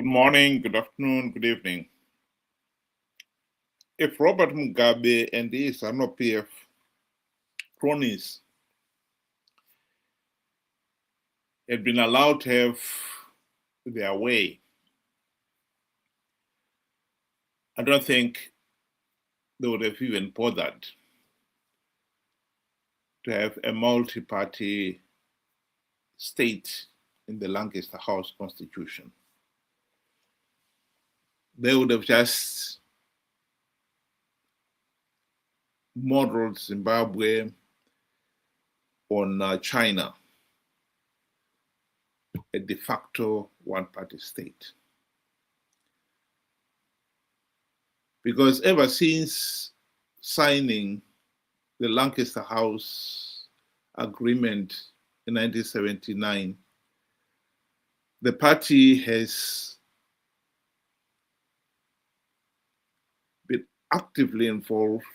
Good morning, good afternoon, good evening. If Robert Mugabe and his ZANU-PF cronies had been allowed to have their way, I don't think they would have even bothered to have a multi-party state in the Lancaster House Constitution. They would have just modeled Zimbabwe on China, a de facto one-party state. Because ever since signing the Lancaster House Agreement in 1979, the party has been actively involved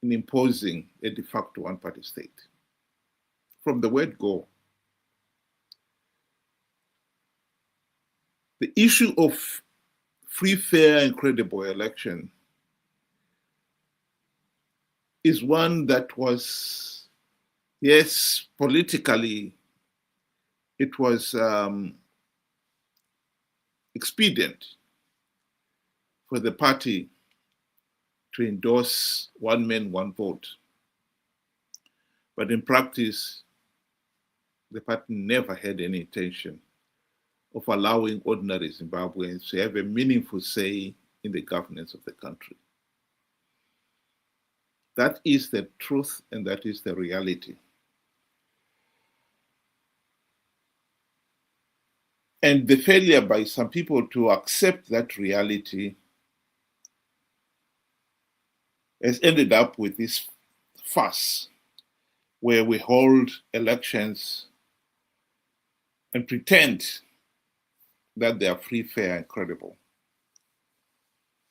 in imposing a de facto one-party state from the word go. The issue of free, fair, and credible election is one that was, yes, politically, it was expedient for the party to endorse one man, one vote. But in practice, the party never had any intention of allowing ordinary Zimbabweans to have a meaningful say in the governance of the country. That is the truth and that is the reality. And the failure by some people to accept that reality has ended up with this farce where we hold elections and pretend that they are free, fair, and credible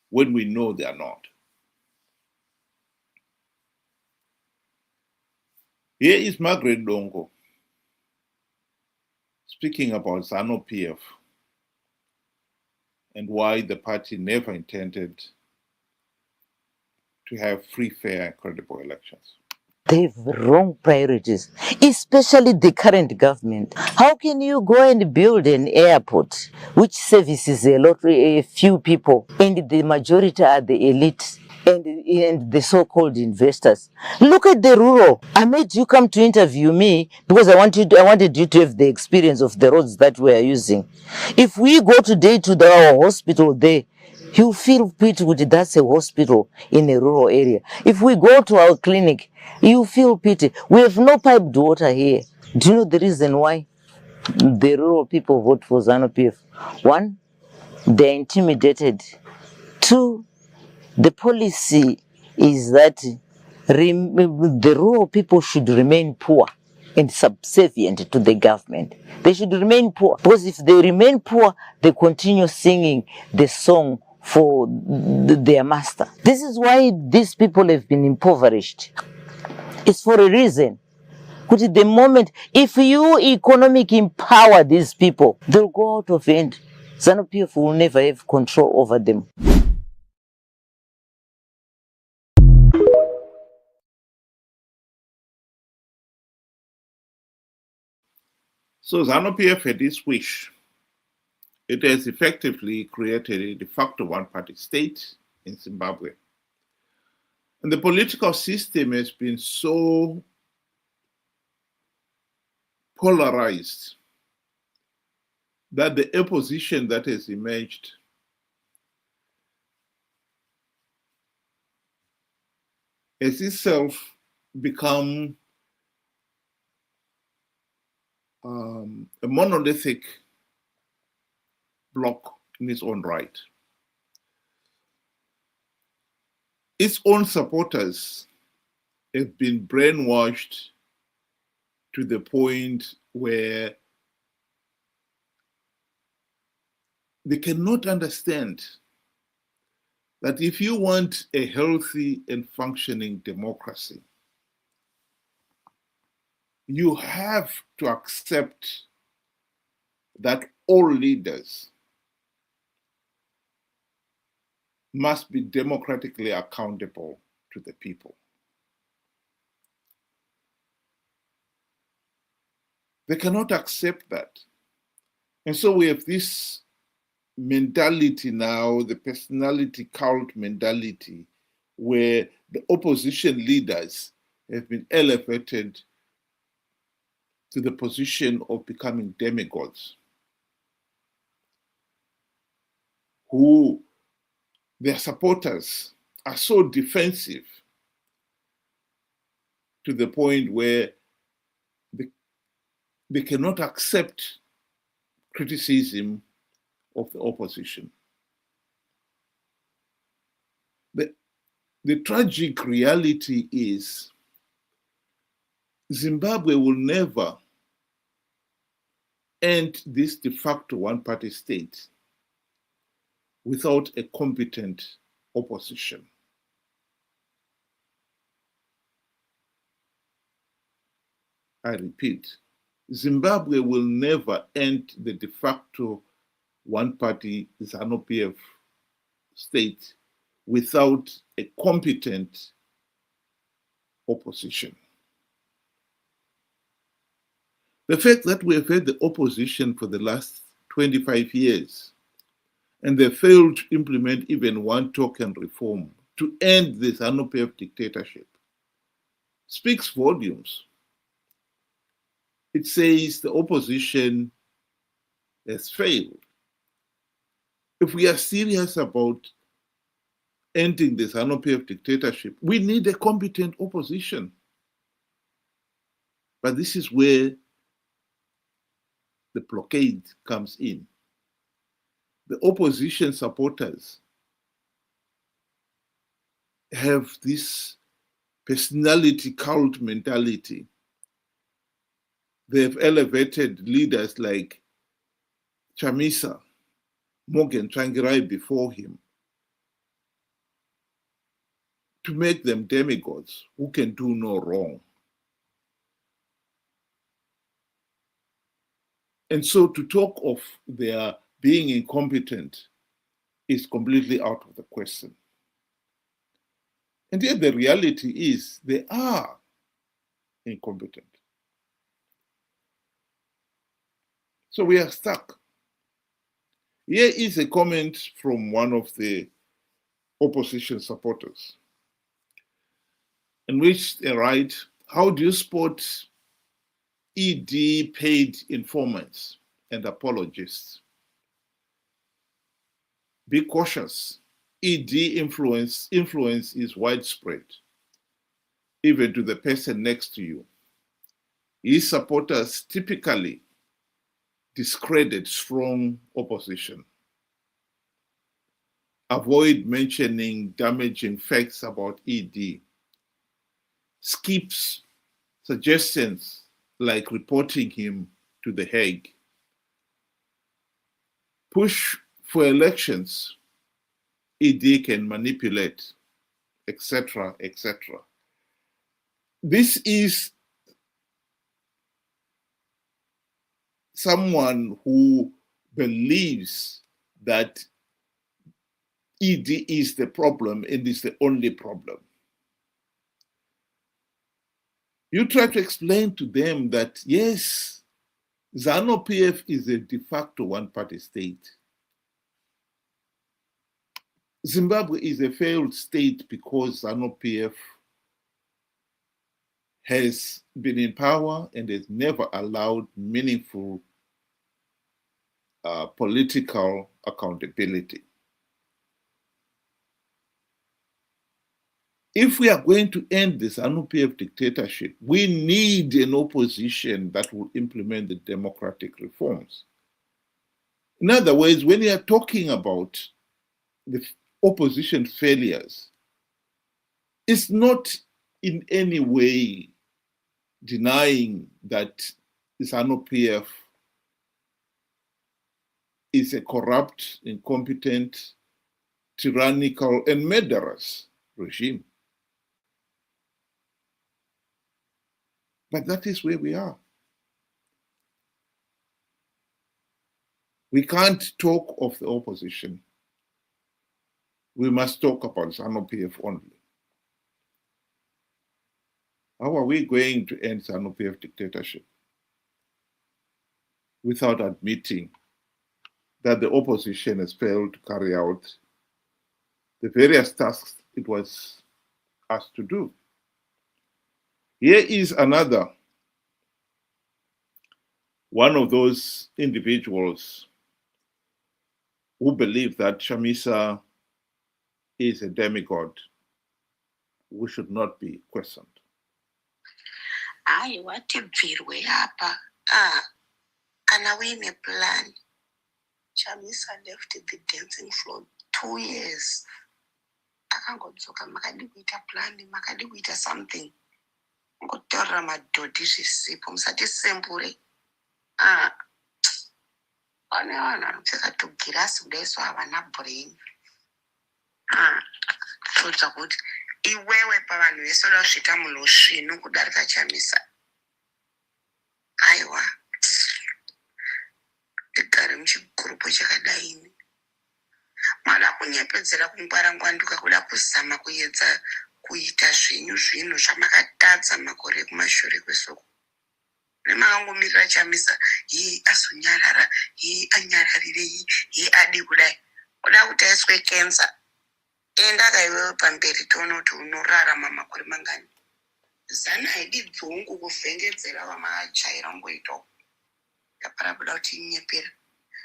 when we know they are not. Here is Margaret Dongo speaking about ZANU-PF and why the party never intended to have free, fair, and credible elections. They have wrong priorities, especially the current government. How can you go and build an airport which services a few people, and the majority are the elite and the so-called investors? Look at the rural. I made you come to interview me because I wanted you to have the experience of the roads that we are using. If we go today to our hospital there, you feel pity with that's a hospital in a rural area. If we go to our clinic, you feel pity. We have no piped water here. Do you know the reason why the rural people vote for ZANU-PF? One, they're intimidated. Two, the policy is that the rural people should remain poor and subservient to the government. They should remain poor because if they remain poor, they continue singing the song for their master. This is why these people have been impoverished. It's for a reason. Because at the moment, if you economically empower these people, they'll go out of hand. ZANU-PF will never have control over them. So ZANU-PF had this wish. It has effectively created a de facto one-party state in Zimbabwe. And the political system has been so polarized that the opposition that has emerged has itself become a monolithic bloc in its own right. Its own supporters have been brainwashed to the point where they cannot understand that if you want a healthy and functioning democracy, you have to accept that all leaders must be democratically accountable to the people. They cannot accept that. And so we have this mentality now, the personality cult mentality, where the opposition leaders have been elevated to the position of becoming demigods, who their supporters are so defensive to the point where they cannot accept criticism of the opposition. The tragic reality is Zimbabwe will never end this de facto one-party state without a competent opposition. I repeat, Zimbabwe will never end the de facto one-party ZANU-PF state without a competent opposition. The fact that we have had the opposition for the last 25 years and they failed to implement even one token reform to end this ZANU-PF dictatorship speaks volumes. It says the opposition has failed. If we are serious about ending the ZANU-PF dictatorship, we need a competent opposition. But this is where the blockade comes in. The opposition supporters have this personality cult mentality. They've elevated leaders like Chamisa, Morgan Tsvangirai before him, to make them demigods who can do no wrong. And so to talk of their being incompetent is completely out of the question. And yet the reality is they are incompetent. So we are stuck. Here is a comment from one of the opposition supporters, in which they write, how do you spot ED paid informants and apologists? Be cautious. ED influence is widespread, even to the person next to you. His supporters typically discredit strong opposition. Avoid mentioning damaging facts about ED. Skips suggestions like reporting him to The Hague. Push for elections ED can manipulate, etc., etc. This is someone who believes that ED is the problem and is the only problem. You try to explain to them that, yes, ZANU-PF is a de facto one-party state. Zimbabwe is a failed state because ZANU-PF has been in power and has never allowed meaningful political accountability. If we are going to end this ZANU-PF dictatorship, we need an opposition that will implement the democratic reforms. In other words, when you are talking about the opposition failures, it's not in any way denying that ZANU-PF is a corrupt, incompetent, tyrannical, and murderous regime. But that is where we are. We can't talk of the opposition. We must talk about ZANU-PF only. How are we going to end ZANU-PF dictatorship without admitting that the opposition has failed to carry out the various tasks it was asked to do? Here is another one of those individuals who believe that Chamisa is a demigod who should not be questioned. Hayi watibvirwe apa kana uine plan. Chamisa left the dancing floor 2 years. Akangodzoka makadi kuita plan, makadi kuita something. Ngotaurira madhodhi zvisipo musati sembure. Pane vanhu vanopfeka tugirasi kudai so havana brain. Todza kuti iwewe pavanhu vese uda kusvika munhu svinu kudarika Chamisa. Aiwa, ndigare muchigurupu chakadaini. Mada kunyepedzera kungwarangwanduka kuda kuzama kuedza kuita zvinhu zvamakatadza makore ekumashure kwesoko. Nemakangomirira Chamisa, azonyarara, anyararire, adi kudai. Uda kuti aiswe kensa. Enda kaiwewe pamberi toona kuti unorarama makore mangani. Zana haidi dzungu kuvhengedzera vamakajaira ngoitawo. Yapara kuda kuti inyepera.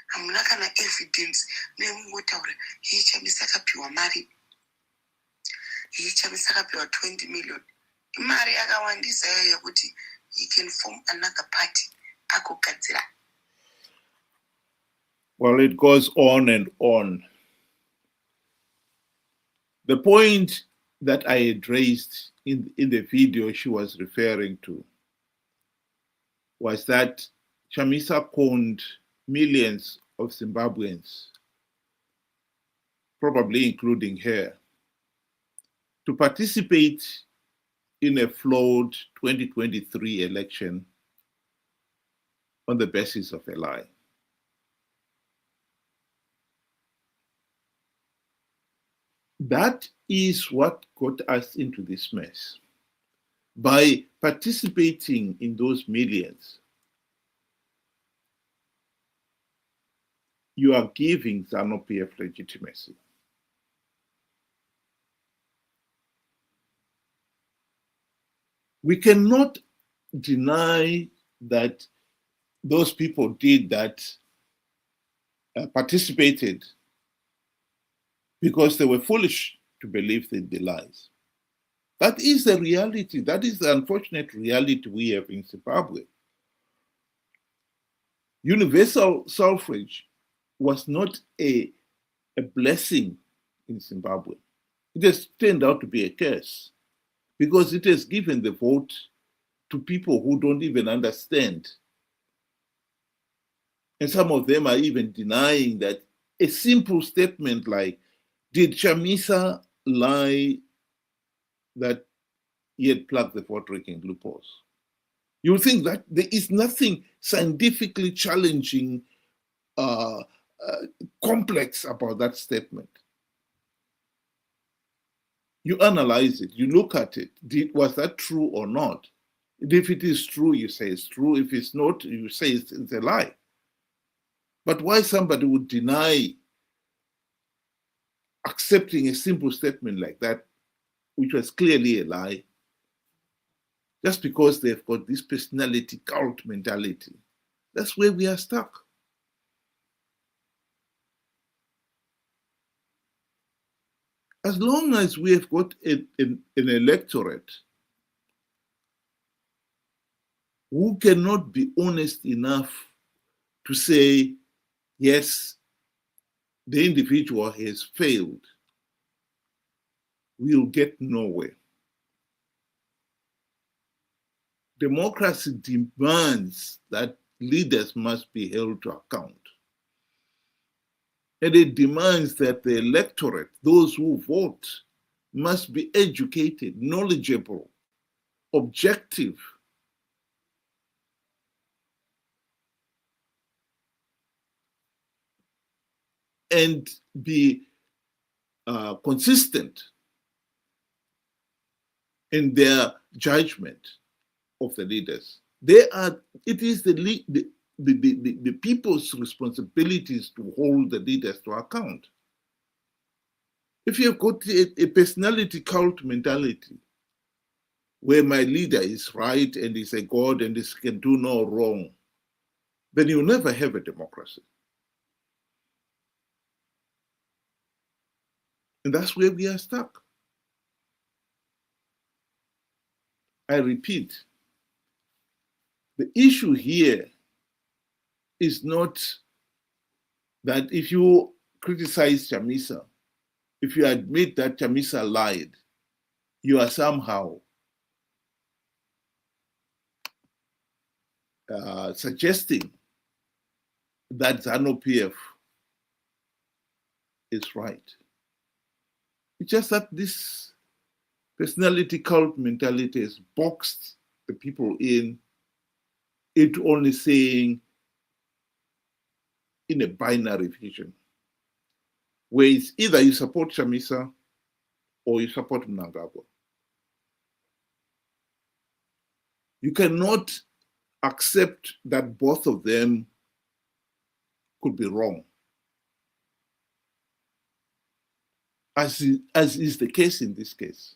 Hamuna kana evidence nemungotaura Chamisa akapiwa mari. Chamisa akapiwa 20 million. Imari yakawandisa iyoyo yekuti he can form another party akugadzira. Well, it goes on and on. The point that I had raised in the video she was referring to was that Chamisa conned millions of Zimbabweans, probably including her, to participate in a flawed 2023 election on the basis of a lie. That is what got us into this mess. By participating in those millions, you are giving ZANU-PF legitimacy. We cannot deny that those people did that, participated because they were foolish to believe in the lies. That is the reality. That is the unfortunate reality we have in Zimbabwe. Universal suffrage was not a blessing in Zimbabwe. It has turned out to be a curse because it has given the vote to people who don't even understand. And some of them are even denying that a simple statement like, did Chamisa lie that he had plugged the vote-rigging loopholes? You would think that there is nothing scientifically challenging, complex about that statement. You analyze it, you look at it. Was that true or not? If it is true, you say it's true. If it's not, you say it's a lie. But why somebody would deny accepting a simple statement like that, which was clearly a lie, just because they've got this personality cult mentality? That's where we are stuck. As long as we have got an electorate who cannot be honest enough to say, yes, the individual has failed, we'll get nowhere. Democracy demands that leaders must be held to account. And it demands that the electorate, those who vote, must be educated, knowledgeable, objective. and be consistent in their judgment of the leaders. It is the people's responsibilities to hold the leaders to account. If you've got a personality cult mentality, where my leader is right and is a god and can do no wrong, then you'll never have a democracy. And that's where we are stuck. I repeat, the issue here is not that if you criticize Chamisa, if you admit that Chamisa lied, you are somehow suggesting that ZANU-PF is right. It's just that this personality cult mentality has boxed the people in, it only saying in a binary vision, where it's either you support Chamisa or you support Mnangagwa. You cannot accept that both of them could be wrong, as is the case in this case.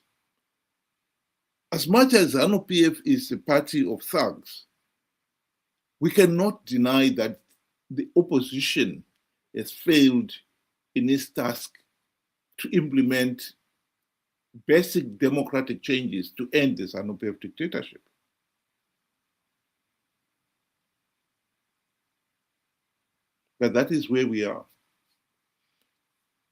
As much as ZANU-PF is a party of thugs, we cannot deny that the opposition has failed in its task to implement basic democratic changes to end the ZANU-PF dictatorship. But that is where we are.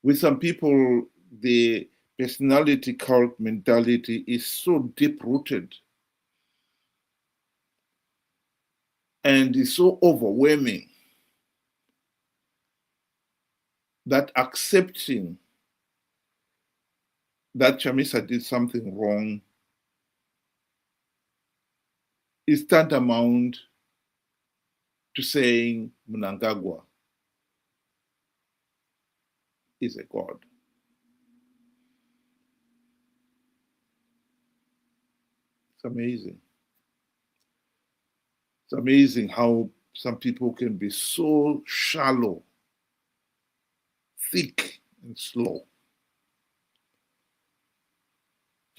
With some people, the personality cult mentality is so deep-rooted and is so overwhelming that accepting that Chamisa did something wrong is tantamount to saying Mnangagwa is a god. It's amazing. It's amazing how some people can be so shallow, thick, and slow.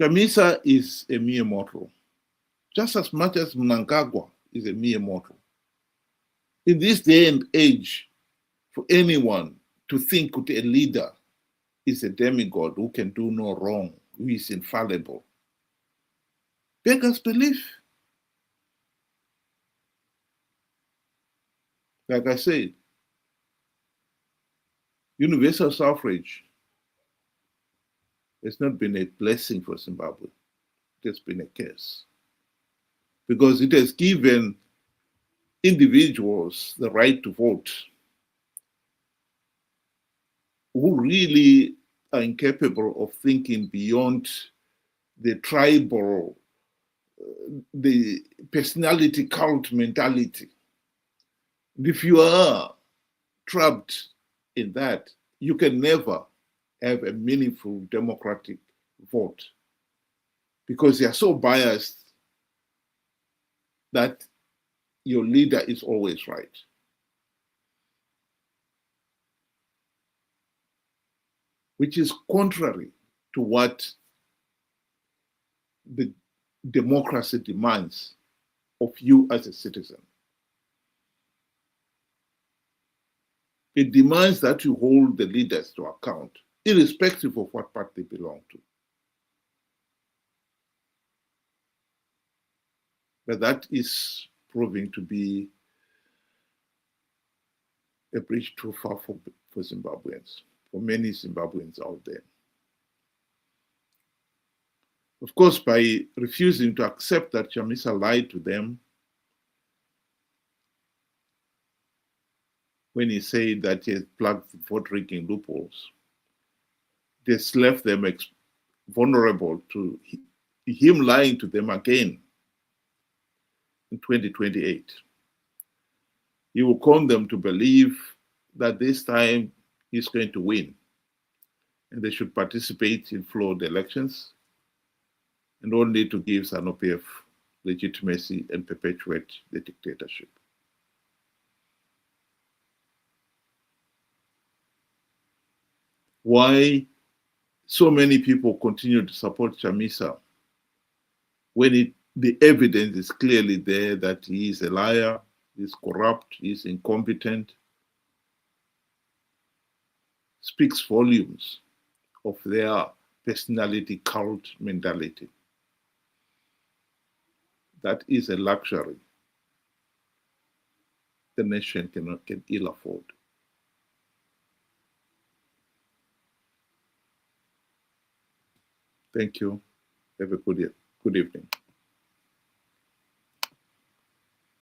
Chamisa is a mere mortal, just as much as Mnangagwa is a mere mortal. In this day and age, for anyone to think that a leader is a demigod who can do no wrong, who is infallible, beggars belief. Like I said, universal suffrage has not been a blessing for Zimbabwe. It has been a curse, because it has given individuals the right to vote who really are incapable of thinking beyond the tribal, the personality cult mentality. If you are trapped in that, you can never have a meaningful democratic vote, because they are so biased that your leader is always right. Which is contrary to what the democracy demands of you as a citizen. It demands that you hold the leaders to account, irrespective of what party they belong to. But that is proving to be a bridge too far for Zimbabweans, for many Zimbabweans out there. Of course, by refusing to accept that Chamisa lied to them when he said that he had plugged vote rigging loopholes, this left them vulnerable to him lying to them again in 2028. He will con them to believe that this time he's going to win. And they should participate in flawed elections and only to give ZANU-PF legitimacy and perpetuate the dictatorship. Why so many people continue to support Chamisa when the evidence is clearly there that he is a liar, he's corrupt, he's incompetent, speaks volumes of their personality cult mentality. That is a luxury the nation can ill afford. Thank you. Have a good evening.